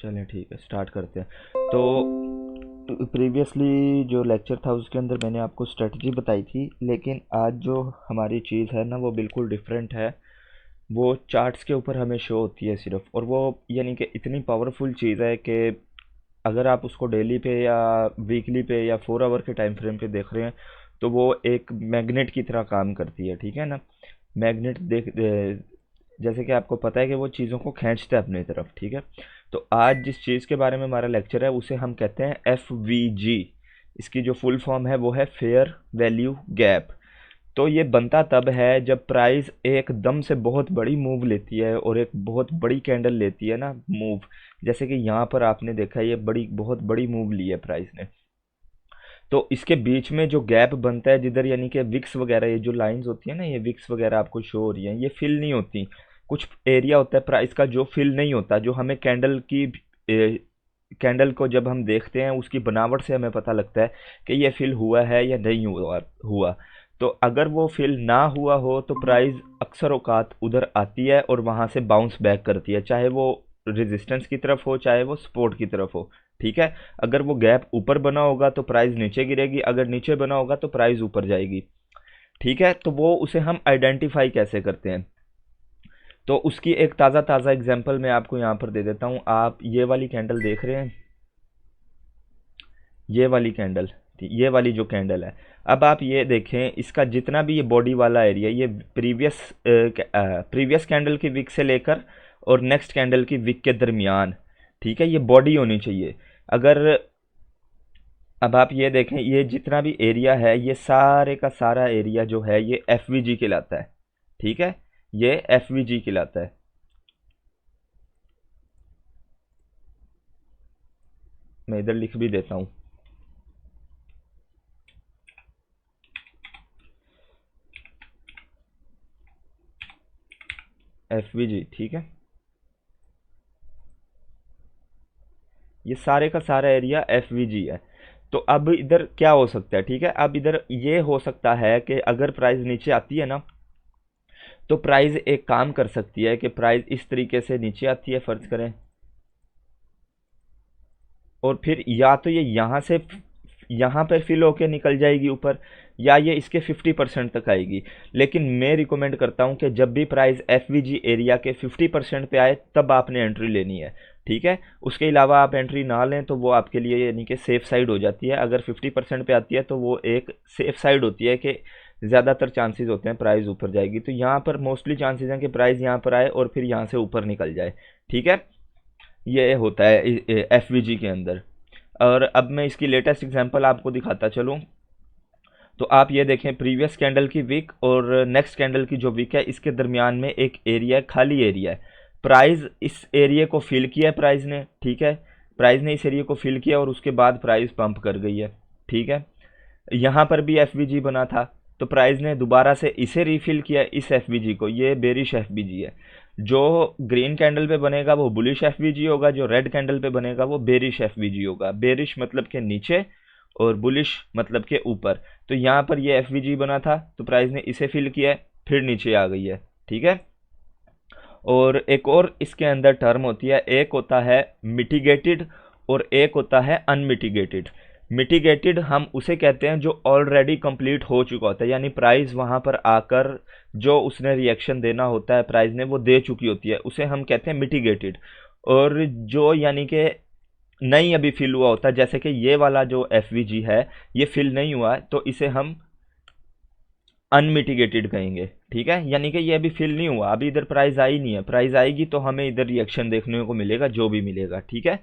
चलें ठीक है, स्टार्ट करते हैं। तो प्रीवियसली जो लेक्चर था उसके अंदर मैंने आपको स्ट्रेटजी बताई थी, लेकिन आज जो हमारी चीज़ है ना वो बिल्कुल डिफरेंट है। वो चार्ट्स के ऊपर हमें शो होती है सिर्फ, और वो यानी कि इतनी पावरफुल चीज़ है कि अगर आप उसको डेली पे या वीकली पे या 4 आवर के टाइम फ्रेम पे देख रहे हैं तो वो एक मैग्नेट की तरह काम करती है, ठीक है ना। मैग्नेट जैसे कि आपको पता है कि वो चीज़ों को खींचता है अपनी तरफ, ठीक है। तो आज जिस चीज़ के बारे में हमारा लेक्चर है उसे हम कहते हैं FVG। इसकी जो फुल फॉर्म है वो है फेयर वैल्यू गैप। तो ये बनता तब है जब प्राइस एकदम से बहुत बड़ी मूव लेती है और एक बहुत बड़ी कैंडल लेती है ना मूव। जैसे कि यहाँ पर आपने देखा है ये बड़ी बहुत बड़ी मूव ली है प्राइस ने। तो इसके बीच में जो गैप बनता है जिधर यानी कि विक्स वगैरह, ये जो लाइंस होती है ना, ये विक्स वगैरह आपको शो हो रही हैं, ये फिल नहीं होती। कुछ एरिया होता है प्राइस का जो फिल नहीं होता, जो हमें कैंडल को जब हम देखते हैं उसकी बनावट से हमें पता लगता है कि ये फिल हुआ है या नहीं हुआ। तो अगर वो फिल ना हुआ हो तो प्राइस अक्सर औकात उधर आती है और वहां से बाउंस बैक करती है, चाहे वो रेजिस्टेंस की तरफ हो चाहे वो सपोर्ट की तरफ हो, ठीक है। अगर वो गैप ऊपर बना होगा तो प्राइस नीचे गिरेगी, अगर नीचे बना होगा तो प्राइस ऊपर जाएगी, ठीक है। तो वो उसे हम आइडेंटिफाई कैसे करते हैं, तो उसकी एक ताज़ा ताज़ा एग्जांपल मैं आपको यहाँ पर दे देता हूँ। आप ये वाली कैंडल देख रहे हैं, ये वाली कैंडल, ये वाली जो कैंडल है, अब आप ये देखें इसका जितना भी ये बॉडी वाला एरिया, ये प्रीवियस कैंडल की विक से लेकर और नेक्स्ट कैंडल की विक के दरमियान, ठीक है, ये बॉडी होनी चाहिए। अगर अब आप ये देखें ये जितना भी एरिया है ये सारे का सारा एरिया जो है ये FVG कहलाता है, ठीक है, ये FVG कहलाता है। मैं इधर लिख भी देता हूँ, FVG, ठीक है। ये सारे का सारा एरिया FVG है। तो अब इधर क्या हो सकता है, ठीक है, अब इधर ये हो सकता है कि अगर प्राइस नीचे आती है ना तो प्राइस एक काम कर सकती है कि प्राइस इस तरीके से नीचे आती है, फर्ज करें, और फिर या तो ये यहाँ से यहाँ पर फिल होके निकल जाएगी ऊपर, या ये इसके 50% तक आएगी। लेकिन मैं रिकमेंड करता हूँ कि जब भी प्राइस FVG एरिया के 50% पे आए तब आपने एंट्री लेनी है, ठीक है। उसके अलावा आप एंट्री ना लें तो वो आपके लिए यानी कि सेफ साइड हो जाती है। अगर 50% पे आती है तो वो एक सेफ साइड होती है कि ज़्यादातर चांसेस होते हैं प्राइस ऊपर जाएगी। तो यहाँ पर मोस्टली चांसेस हैं कि प्राइस यहाँ पर आए और फिर यहाँ से ऊपर निकल जाए, ठीक है। ये होता है FVG के अंदर। और अब मैं इसकी लेटेस्ट एग्जांपल आपको दिखाता चलूँ। तो आप ये देखें प्रीवियस कैंडल की विक और नेक्स्ट कैंडल की जो विक है इसके दरमियान में एक एरिया है, खाली एरिया है। प्राइस इस एरिया को फिल किया है प्राइस ने, ठीक है, प्राइस ने इस एरिया को फिल किया और उसके बाद प्राइस पंप कर गई है, ठीक है। यहाँ पर भी FVG बना था तो प्राइस ने दोबारा से इसे रिफिल किया, इस FVG को, ये बेरिश FVG है। जो ग्रीन कैंडल पे बनेगा वो बुलिश FVG होगा, जो रेड कैंडल पे बनेगा वो बेरिश FVG होगा। बेरिश मतलब के नीचे और बुलिश मतलब के ऊपर। तो यहाँ पर ये FVG बना था तो प्राइस ने इसे फिल किया फिर नीचे आ गई है, ठीक है। और एक और इसके अंदर टर्म होती है, एक होता है मिटिगेटेड और एक होता है अनमिटिगेटेड। मिटिगेटेड हम उसे कहते हैं जो ऑलरेडी कंप्लीट हो चुका होता है, यानी प्राइस वहां पर आकर जो उसने रिएक्शन देना होता है प्राइस ने वो दे चुकी होती है, उसे हम कहते हैं मिटिगेटेड। और जो यानी कि नहीं अभी फिल हुआ होता है, जैसे कि ये वाला जो FVG है ये फिल नहीं हुआ है तो इसे हम अनमिटिगेटेड कहेंगे, ठीक है। यानी कि ये अभी फिल नहीं हुआ, अभी इधर प्राइस आई नहीं है, प्राइस आएगी तो हमें इधर रिएक्शन देखने को मिलेगा जो भी मिलेगा, ठीक है।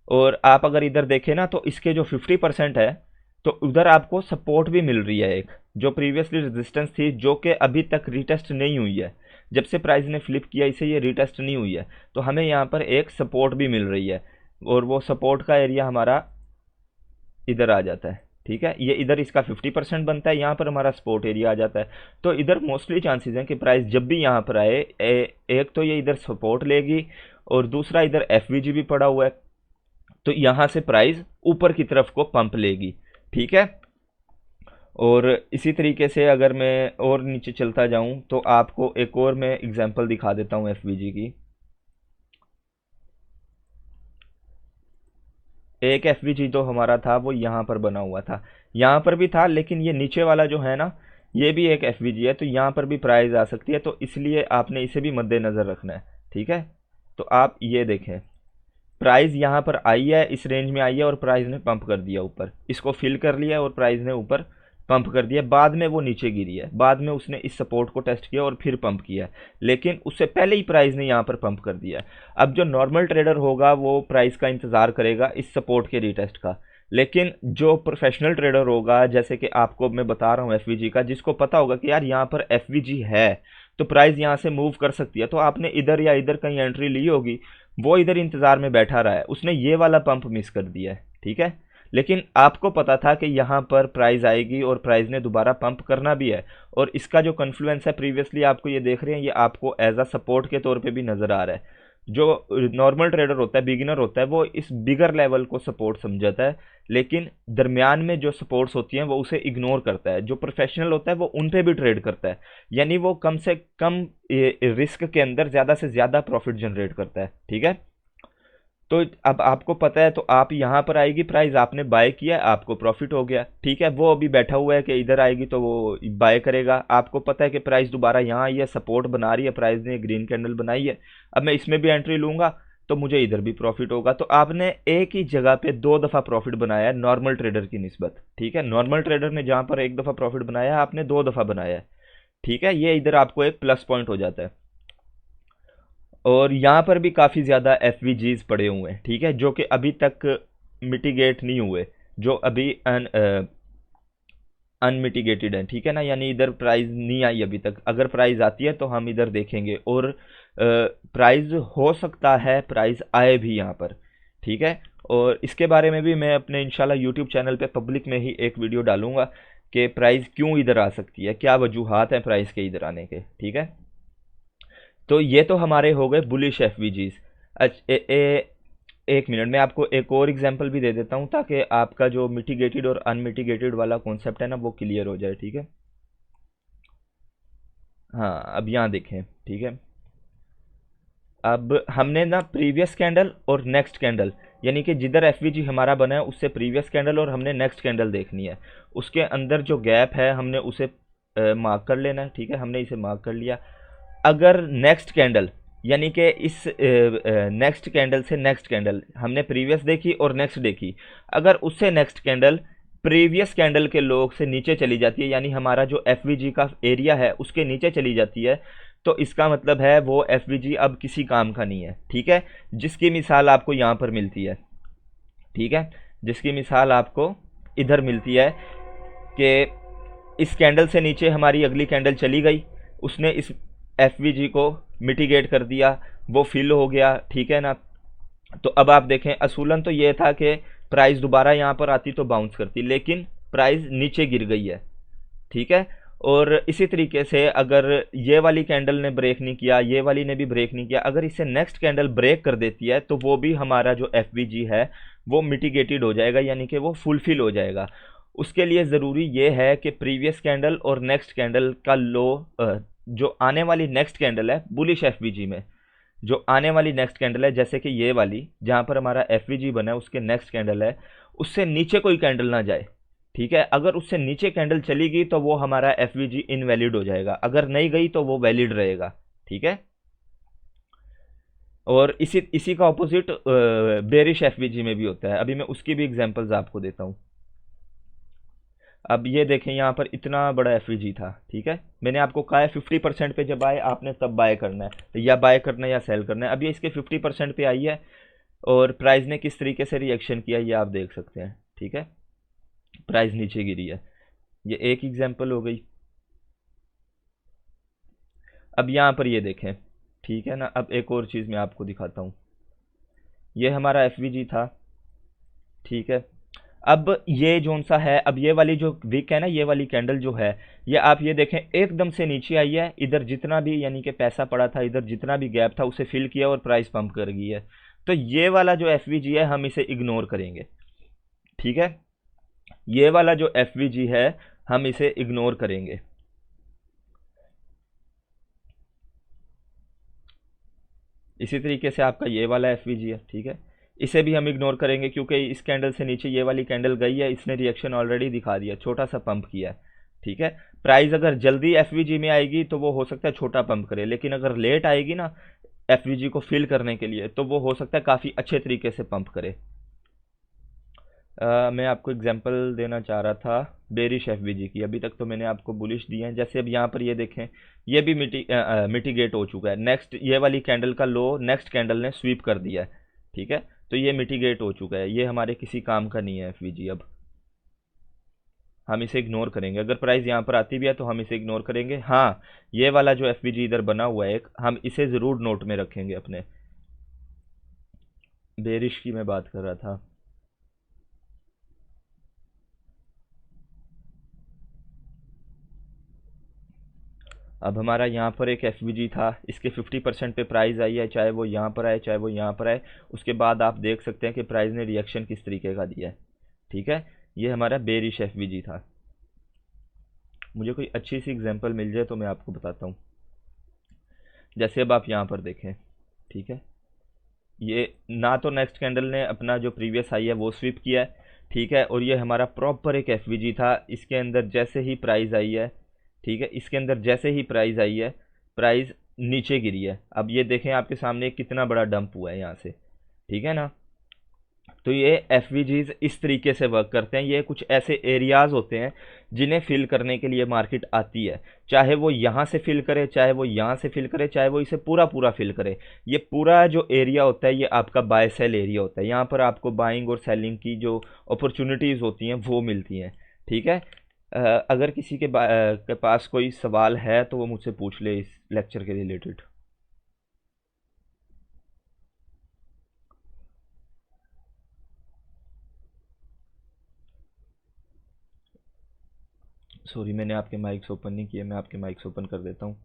और आप अगर इधर देखें ना तो इसके जो 50% है तो उधर आपको सपोर्ट भी मिल रही है, एक जो प्रीवियसली रेजिस्टेंस थी जो कि अभी तक रिटेस्ट नहीं हुई है। जब से प्राइस ने फ्लिप किया इसे ये रिटेस्ट नहीं हुई है तो हमें यहाँ पर एक सपोर्ट भी मिल रही है, और वो सपोर्ट का एरिया हमारा इधर आ जाता है, ठीक है। ये इधर इसका 50% बनता है, यहाँ पर हमारा सपोर्ट एरिया आ जाता है। तो इधर मोस्टली चांसेस हैं कि प्राइस जब भी यहाँ पर आए एक तो ये इधर सपोर्ट लेगी और दूसरा इधर FVG भी पड़ा हुआ है तो यहाँ से प्राइस ऊपर की तरफ को पंप लेगी, ठीक है। और इसी तरीके से अगर मैं और नीचे चलता जाऊं तो आपको एक और मैं एग्जांपल दिखा देता हूं FVG की। एक एफवीजी तो हमारा था वो यहाँ पर बना हुआ था, यहाँ पर भी था, लेकिन ये नीचे वाला जो है ना, ये भी एक एफवीजी है, तो यहाँ पर भी प्राइस आ सकती है, तो इसलिए आपने इसे भी मद्देनज़र रखना है। ठीक है, तो आप ये देखें, प्राइस यहाँ पर आई है, इस रेंज में आई है और प्राइस ने पंप कर दिया ऊपर, इसको फिल कर लिया और प्राइस ने ऊपर पंप कर दिया, बाद में वो नीचे गिरी है, बाद में उसने इस सपोर्ट को टेस्ट किया और फिर पंप किया है, लेकिन उससे पहले ही प्राइस ने यहाँ पर पंप कर दिया है। अब जो नॉर्मल ट्रेडर होगा वो प्राइस का इंतज़ार करेगा इस सपोर्ट के रीटेस्ट का, लेकिन जो प्रोफेशनल ट्रेडर होगा, जैसे कि आपको मैं बता रहा हूँ एफवीजी का, जिसको पता होगा कि यार यहाँ पर एफवीजी है तो प्राइस यहाँ से मूव कर सकती है, तो आपने इधर या इधर कहीं एंट्री ली होगी, वो इधर इंतज़ार में बैठा रहा है, उसने ये वाला पंप मिस कर दिया है। ठीक है, लेकिन आपको पता था कि यहाँ पर प्राइस आएगी और प्राइस ने दोबारा पंप करना भी है, और इसका जो कन्फ्लुएंस है प्रीवियसली आपको ये देख रहे हैं, ये आपको एज अ सपोर्ट के तौर पे भी नज़र आ रहा है। जो नॉर्मल ट्रेडर होता है, बिगिनर होता है, वो इस बिगर लेवल को सपोर्ट समझता है, लेकिन दरमियान में जो सपोर्ट्स होती हैं वो उसे इग्नोर करता है। जो प्रोफेशनल होता है वो उन पे भी ट्रेड करता है, यानी वो कम से कम रिस्क के अंदर ज़्यादा से ज़्यादा प्रॉफिट जनरेट करता है। ठीक है, तो अब आपको पता है, तो आप यहाँ पर आएगी प्राइस, आपने बाय किया, आपको प्रॉफिट हो गया। ठीक है, वो अभी बैठा हुआ है कि इधर आएगी तो वो बाय करेगा, आपको पता है कि प्राइस दोबारा यहाँ आई है, सपोर्ट बना रही है, प्राइस ने ग्रीन कैंडल बनाई है, अब मैं इसमें भी एंट्री लूँगा तो मुझे इधर भी प्रॉफिट होगा। तो आपने एक ही जगह पे दो दफ़ा प्रॉफिट बनाया है नॉर्मल ट्रेडर की निस्बत। ठीक है, नॉर्मल ट्रेडर ने जहाँ पर एक दफ़ा प्रॉफिट बनाया है, आपने दो दफ़ा बनाया है। ठीक है, ये इधर आपको एक प्लस पॉइंट हो जाता है। और यहाँ पर भी काफ़ी ज़्यादा एफ पड़े हुए हैं। ठीक है, जो कि अभी तक मिटिगेट नहीं हुए, जो अभी अनमिटिगेटेड हैं। ठीक है ना, यानी इधर प्राइस नहीं आई अभी तक, अगर प्राइस आती है तो हम इधर देखेंगे, और प्राइस हो सकता है प्राइस आए भी यहाँ पर। ठीक है, और इसके बारे में भी मैं अपने इंशाल्लाह यूट्यूब चैनल पे पब्लिक में ही एक वीडियो डालूंगा कि प्राइस क्यों इधर आ सकती है, क्या वजूहात हैं प्राइस के इधर आने के। ठीक है, तो ये तो हमारे हो गए बुलिश एफवीजीज। एक मिनट में आपको एक और एग्जांपल भी दे देता हूँ, ताकि आपका जो मिटिगेटेड और अनमिटिगेटेड वाला कॉन्सेप्ट है ना वो क्लियर हो जाए। ठीक है, हाँ अब यहाँ देखें। ठीक है, अब हमने ना प्रीवियस कैंडल और नेक्स्ट कैंडल, यानी कि जिधर एफवीजी हमारा बना है उससे प्रीवियस कैंडल और हमने नेक्स्ट कैंडल देखनी है, उसके अंदर जो गैप है हमने उसे मार्क कर लेना है। ठीक है, हमने इसे मार्क कर लिया। अगर नेक्स्ट कैंडल, यानी कि इस नेक्स्ट कैंडल से नेक्स्ट कैंडल हमने प्रीवियस देखी और नेक्स्ट देखी, अगर उससे नेक्स्ट कैंडल प्रीवियस कैंडल के लोग से नीचे चली जाती है, यानी हमारा जो एफवीजी का एरिया है उसके नीचे चली जाती है, तो इसका मतलब है वो एफवीजी अब किसी काम का नहीं है। ठीक है, जिसकी मिसाल आपको यहाँ पर मिलती है। ठीक है, जिसकी मिसाल आपको इधर मिलती है कि इस कैंडल से नीचे हमारी अगली कैंडल चली गई, उसने इस एफवीजी को मिटिगेट कर दिया, वो फिल हो गया। ठीक है ना, तो अब आप देखें, असूलन तो ये था कि प्राइस दोबारा यहाँ पर आती तो बाउंस करती, लेकिन प्राइस नीचे गिर गई है। ठीक है, और इसी तरीके से अगर ये वाली कैंडल ने ब्रेक नहीं किया, ये वाली ने भी ब्रेक नहीं किया, अगर इसे नेक्स्ट कैंडल ब्रेक कर देती है तो वो भी हमारा जो एफवीजी है वो मिटिगेटेड हो जाएगा, यानी कि वो फुलफिल हो जाएगा। उसके लिए ज़रूरी ये है कि प्रीवियस कैंडल और नेक्स्ट कैंडल का लो, जो आने वाली नेक्स्ट कैंडल है बुलिश एफवीजी में, जो आने वाली नेक्स्ट कैंडल है, जैसे कि ये वाली जहाँ पर हमारा एफवीजी बना है उसके नेक्स्ट कैंडल है, उससे नीचे कोई कैंडल ना जाए। ठीक है, अगर उससे नीचे कैंडल चली गई तो वो हमारा एफवीजी इनवैलिड हो जाएगा, अगर नहीं गई तो वो वैलिड रहेगा। ठीक है, और इसी इसी का ऑपोजिट बेरिश एफवीजी में भी होता है, अभी मैं उसकी भी एग्जांपल्स आपको देता हूँ। अब ये देखें, यहाँ पर इतना बड़ा एफवीजी था। ठीक है, मैंने आपको कहा है 50% पे जब आए आपने तब बाय करना है, या बाय करना है या सेल करना है। अब ये इसके 50% पे आई है और प्राइस ने किस तरीके से रिएक्शन किया ये आप देख सकते हैं। ठीक है, प्राइस नीचे गिरी है, ये एक एग्जांपल हो गई। अब यहाँ पर ये देखें। ठीक है ना, अब एक और चीज़ मैं आपको दिखाता हूँ, ये हमारा एफवीजी था। ठीक है, अब ये जोन सा है, अब ये वाली जो विक है ना, ये वाली कैंडल जो है, ये आप ये देखें एकदम से नीचे आई है, इधर जितना भी यानी कि पैसा पड़ा था, इधर जितना भी गैप था उसे फिल किया और प्राइस पंप कर गई है। तो ये वाला जो एफवीजी है हम इसे इग्नोर करेंगे। ठीक है, ये वाला जो एफवीजी है हम इसे इग्नोर करेंगे। इसी तरीके से आपका ये वाला एफवीजी है। ठीक है, इसे भी हम इग्नोर करेंगे क्योंकि इस कैंडल से नीचे ये वाली कैंडल गई है, इसने रिएक्शन ऑलरेडी दिखा दिया, छोटा सा पंप किया है। ठीक है, प्राइस अगर जल्दी एफवीजी में आएगी तो वो हो सकता है छोटा पंप करे, लेकिन अगर लेट आएगी ना एफवीजी को फिल करने के लिए तो वो हो सकता है काफ़ी अच्छे तरीके से पंप करे। मैं आपको एग्जांपल देना चाह रहा था बेरिश एफवीजी की। अभी तक तो मैंने आपको बुलिश दिए हैं, जैसे अब यहाँ पर ये देखें, ये भी मिटिगेट हो चुका है। नेक्स्ट ये वाली कैंडल का लो नेक्स्ट कैंडल ने स्वीप कर दिया है। ठीक है, तो ये मिटिगेट हो चुका है, ये हमारे किसी काम का नहीं है एफवीजी। अब हम इसे इग्नोर करेंगे, अगर प्राइस यहाँ पर आती भी है तो हम इसे इग्नोर करेंगे। हाँ, ये वाला जो एफवीजी इधर बना हुआ है एक, हम इसे ज़रूर नोट में रखेंगे अपने। बेरिश की मैं बात कर रहा था। अब हमारा यहाँ पर एक एफ था, इसके 50% पे प्राइस आई है, चाहे वो यहाँ पर आए चाहे वो यहाँ पर आए। उसके बाद आप देख सकते हैं कि प्राइस ने रिएक्शन किस तरीके का दिया है। ठीक है, ये हमारा बेरिश एफ था। मुझे कोई अच्छी सी एग्जांपल मिल जाए तो मैं आपको बताता हूँ। जैसे अब आप यहाँ पर देखें, ठीक है, ये ना तो नेक्स्ट कैंडल ने अपना जो प्रीवियस हाई है वो स्वीप किया है। ठीक है, और ये हमारा प्रॉपर एक एफ था, इसके अंदर जैसे ही प्राइस आई है, ठीक है, इसके अंदर जैसे ही प्राइस आई है प्राइस नीचे गिरी है। अब ये देखें आपके सामने कितना बड़ा डंप हुआ है यहाँ से। ठीक है ना, तो ये एफ इस तरीके से वर्क करते हैं। ये कुछ ऐसे एरियाज़ होते हैं जिन्हें फिल करने के लिए मार्केट आती है, चाहे वो यहाँ से फिल करे, चाहे वो यहाँ से फिल करे, चाहे वो इसे पूरा पूरा फिल करे। ये पूरा जो एरिया होता है ये आपका बाय सेल एरिया होता है, यहाँ पर आपको बाइंग और सेलिंग की जो अपॉर्चुनिटीज़ होती हैं वो मिलती हैं। ठीक है, अगर किसी के पास कोई सवाल है तो वो मुझसे पूछ ले इस लेक्चर के रिलेटेड। सॉरी, मैंने आपके माइक्स ओपन नहीं किए, मैं आपके माइक्स ओपन कर देता हूँ।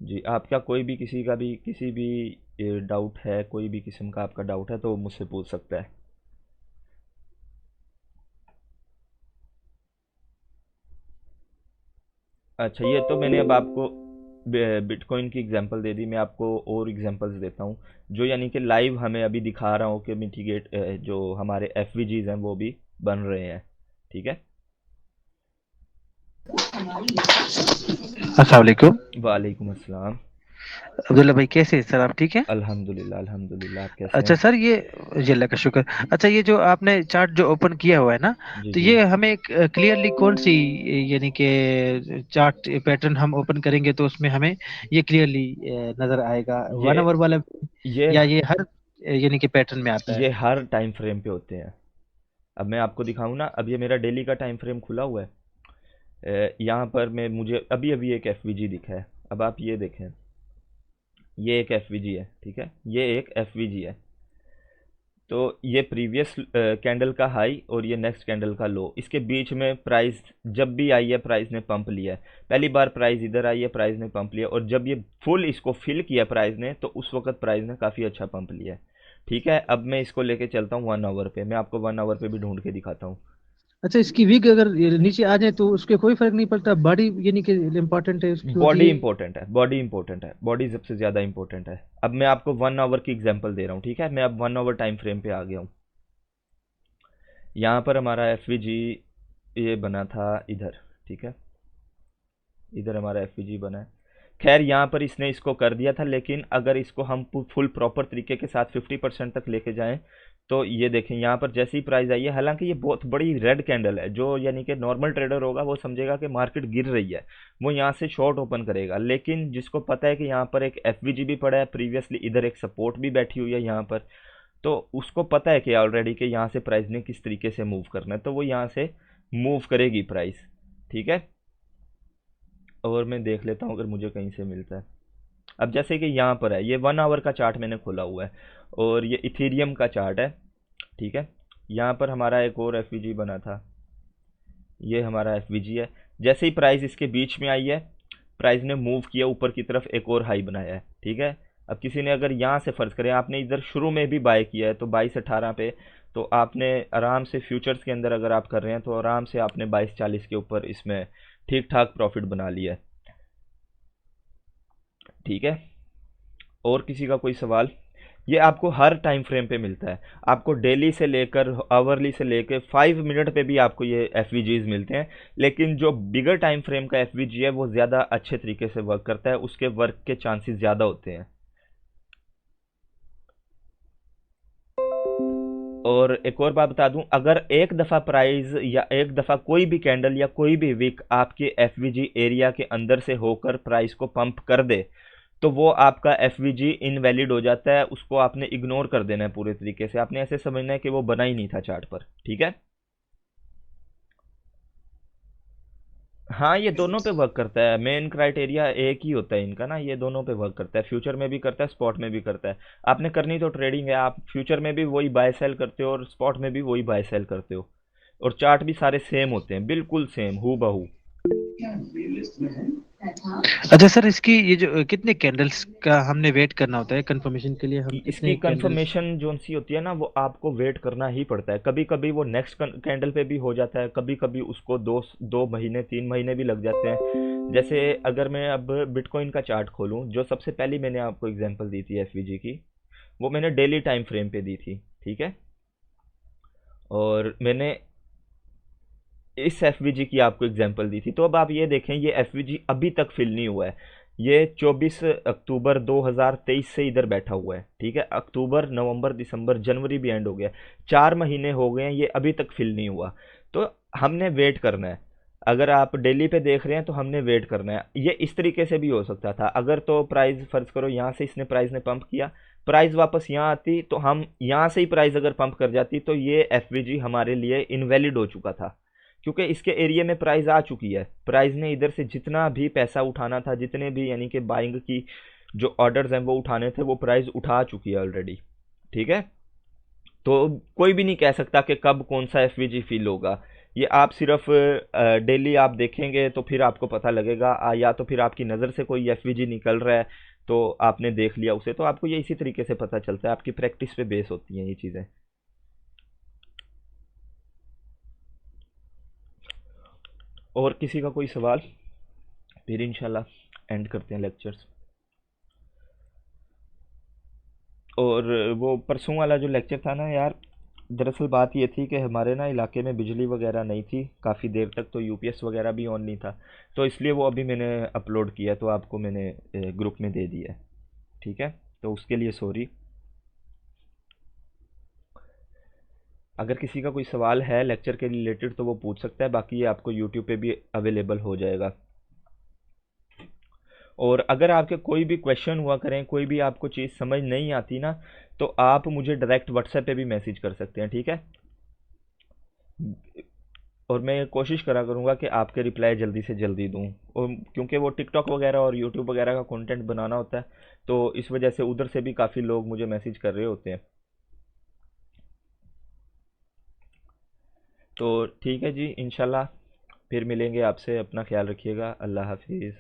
जी, आपका कोई भी किसी भी डाउट है, कोई भी किस्म का आपका डाउट है तो मुझसे पूछ सकता है। अच्छा, ये तो मैंने अब आपको बिटकॉइन की एग्जांपल दे दी, मैं आपको और एग्जांपल्स देता हूँ जो यानी कि लाइव हमें अभी दिखा रहा हूँ कि मिटिगेट जो हमारे एफ हैं वो भी बन रहे हैं। ठीक है, अस्सलाम वालेकुम। वालेकुम अस्सलाम। अब्दुल्ला भाई कैसे हैं सर, आप ठीक हैं? अल्हम्दुलिल्लाह अल्हम्दुलिल्लाह, आप कैसे अच्छा हैं? सर, ये जी अल्लाह का शुक्र। अच्छा, ये जो आपने चार्ट जो ओपन किया हुआ है ना, जी तो जी। ये हमें क्लियरली कौन सी यानी कि चार्ट पैटर्न हम ओपन करेंगे तो उसमें हमें ये क्लियरली नजर आएगा, ये 1 आवर वाला ये या ये हर यानी कि पैटर्न में आता है? ये हर टाइम फ्रेम पे होते हैं। अब मैं आपको दिखाऊं ना, अब ये मेरा डेली का टाइम फ्रेम खुला हुआ है। यहाँ पर मैं मुझे अभी अभी एक एफ दिखा है। अब आप ये देखें, ये एक एफ है। ठीक है, ये एक एफ है। तो ये प्रीवियस कैंडल का हाई और ये नेक्स्ट कैंडल का लो, इसके बीच में प्राइस जब भी आई है प्राइस ने पंप लिया है। पहली बार प्राइस इधर आई है, प्राइस ने पंप लिया, और जब ये फुल इसको फिल किया प्राइस ने तो उस वक्त प्राइस ने काफ़ी अच्छा पंप लिया है। ठीक है, अब मैं इसको लेके चलता हूँ 1 आवर पे, मैं आपको 1 आवर पे भी ढूंढ के दिखाता हूँ। अच्छा, इसकी विग अगर ये नीचे आ जाए तो उसके कोई फर्क नहीं पड़ता, बॉडी यानी कि इम्पोर्टेंट है उसकी होती बॉडी है? इंपॉर्टेंट है, बॉडी इंपॉर्टेंट है, बॉडी सबसे ज़्यादा इंपॉर्टेंट है। अब मैं आपको 1 आवर की एग्जांपल दे रहा हूँ। ठीक है, मैं अब 1 आवर टाइम फ्रेम पे आ गया हूँ। यहाँ पर हमारा एफ ये बना था इधर। ठीक है, इधर हमारा एफ बना है। खैर यहाँ पर इसने इसको कर दिया था, लेकिन अगर इसको हम फुल प्रॉपर तरीके के साथ 50% तक लेके जाएं तो ये देखें यहाँ पर जैसी ही प्राइस आई है, हालांकि ये बहुत बड़ी रेड कैंडल है, जो यानी कि नॉर्मल ट्रेडर होगा वो समझेगा कि मार्केट गिर रही है, वो यहाँ से शॉर्ट ओपन करेगा। लेकिन जिसको पता है कि यहाँ पर एक एफ भी पड़ा है प्रीवियसली, इधर एक सपोर्ट भी बैठी हुई है यहाँ पर, तो उसको पता है कि ऑलरेडी कि यहाँ से प्राइस ने किस तरीके से मूव करना है, तो वो यहाँ से मूव करेगी प्राइस। ठीक है, और मैं देख लेता हूँ अगर मुझे कहीं से मिलता है। अब जैसे कि यहाँ पर है, ये 1 आवर का चार्ट मैंने खोला हुआ है और ये इथीरियम का चार्ट है। ठीक है, यहाँ पर हमारा एक और एफ बना था, ये हमारा एफ है। जैसे ही प्राइस इसके बीच में आई है, प्राइस ने मूव किया ऊपर की तरफ, एक और हाई बनाया है। ठीक है, अब किसी ने अगर यहाँ से फ़र्ज़ करें आपने इधर शुरू में भी बाय किया है तो 22-18 पे, तो आपने आराम से फ्यूचर्स के अंदर अगर आप कर रहे हैं तो आराम से आपने 22-40 के ऊपर इसमें ठीक ठाक प्रॉफिट बना लिया है। ठीक है, और किसी का कोई सवाल? ये आपको हर टाइम फ्रेम पे मिलता है। आपको डेली से लेकर आवरली से लेकर 5 मिनट पे भी आपको ये एफ मिलते हैं। लेकिन जो बिगर टाइम फ्रेम का एफ है वो ज़्यादा अच्छे तरीके से वर्क करता है, उसके वर्क के चांसेस ज़्यादा होते हैं। और एक और बात बता दूं, अगर एक दफ़ा प्राइस या एक दफ़ा कोई भी कैंडल या कोई भी विक आपके एफ एरिया के अंदर से होकर प्राइस को पंप कर दे, तो वो आपका एफ इनवैलिड हो जाता है। उसको आपने इग्नोर कर देना है पूरे तरीके से। आपने ऐसे समझना है कि वो बना ही नहीं था चार्ट पर। ठीक है। हाँ, ये दोनों पे वर्क करता है। मेन क्राइटेरिया एक ही होता है इनका ना, ये दोनों पे वर्क करता है। फ्यूचर में भी करता है, स्पॉट में भी करता है। आपने करनी तो ट्रेडिंग है, आप फ्यूचर में भी वही बाय सेल करते हो और स्पॉट में भी वही बाय सेल करते हो। और चार्ट भी सारे सेम होते हैं, बिल्कुल सेम, हू बहू। अच्छा सर, इसकी ये जो कितने कैंडल्स का हमने वेट करना होता है कंफर्मेशन के लिए, हम इसकी कितने कैंडल्स? कंफर्मेशन जो सी होती है ना, वो आपको वेट करना ही पड़ता है। कभी कभी वो नेक्स्ट कैंडल पे भी हो जाता है, कभी कभी उसको 2 2 महीने 3 महीने भी लग जाते हैं। जैसे अगर मैं अब बिटकॉइन का चार्ट खोलूं, जो सबसे पहली मैंने आपको एग्जांपल दी थी एफवीजी की, वो मैंने डेली टाइम फ्रेम पे दी थी। ठीक है। और मैंने इस एफ की आपको एग्जांपल दी थी। तो अब आप ये देखें, ये एफ अभी तक फिल नहीं हुआ है। ये 24 अक्टूबर 2023 से इधर बैठा हुआ है। ठीक है। अक्टूबर, नवंबर, दिसंबर, जनवरी भी एंड हो गया, 4 महीने हो गए हैं, ये अभी तक फिल नहीं हुआ। तो हमने वेट करना है। अगर आप डेली पे देख रहे हैं तो हमने वेट करना है। ये इस तरीके से भी हो सकता था, अगर तो प्राइस फर्ज करो यहाँ से इसने प्राइस ने पंप किया, प्राइस वापस यहाँ आती, तो हम यहाँ से ही प्राइस अगर पंप कर जाती, तो ये एफ हमारे लिए इनवैलिड हो चुका था। क्योंकि इसके एरिया में प्राइस आ चुकी है। प्राइस ने इधर से जितना भी पैसा उठाना था, जितने भी यानी कि बाइंग की जो ऑर्डर्स हैं वो उठाने थे, वो प्राइस उठा चुकी है ऑलरेडी। ठीक है। तो कोई भी नहीं कह सकता कि कब कौन सा एफ फील होगा। ये आप सिर्फ डेली आप देखेंगे तो फिर आपको पता लगेगा, या तो फिर आपकी नज़र से कोई एफ निकल रहा है तो आपने देख लिया उसे, तो आपको ये इसी तरीके से पता चलता है। आपकी प्रैक्टिस पे बेस होती हैं ये चीज़ें। और किसी का कोई सवाल? फिर इंशाल्लाह एंड करते हैं लेक्चर्स। और वो परसों वाला जो लेक्चर था ना यार, दरअसल बात ये थी कि हमारे ना इलाके में बिजली वगैरह नहीं थी काफ़ी देर तक, तो यूपीएस वगैरह भी ऑन नहीं था। तो इसलिए वो अभी मैंने अपलोड किया, तो आपको मैंने ग्रुप में दे दिया है। ठीक है। तो उसके लिए सॉरी। अगर किसी का कोई सवाल है लेक्चर के रिलेटेड तो वो पूछ सकता है, बाकी ये आपको यूट्यूब पे भी अवेलेबल हो जाएगा। और अगर आपके कोई भी क्वेश्चन हुआ करें, कोई भी आपको चीज़ समझ नहीं आती ना, तो आप मुझे डायरेक्ट व्हाट्सएप पे भी मैसेज कर सकते हैं। ठीक है। और मैं कोशिश करा करूँगा कि आपके रिप्लाई जल्दी से जल्दी दूँ। और क्योंकि वो टिकटॉक वगैरह और यूट्यूब वगैरह का कंटेंट बनाना होता है, तो इस वजह से उधर से भी काफ़ी लोग मुझे मैसेज कर रहे होते हैं। तो ठीक है जी, इंशाल्लाह फिर मिलेंगे आपसे। अपना ख्याल रखिएगा। अल्लाह हाफिज़।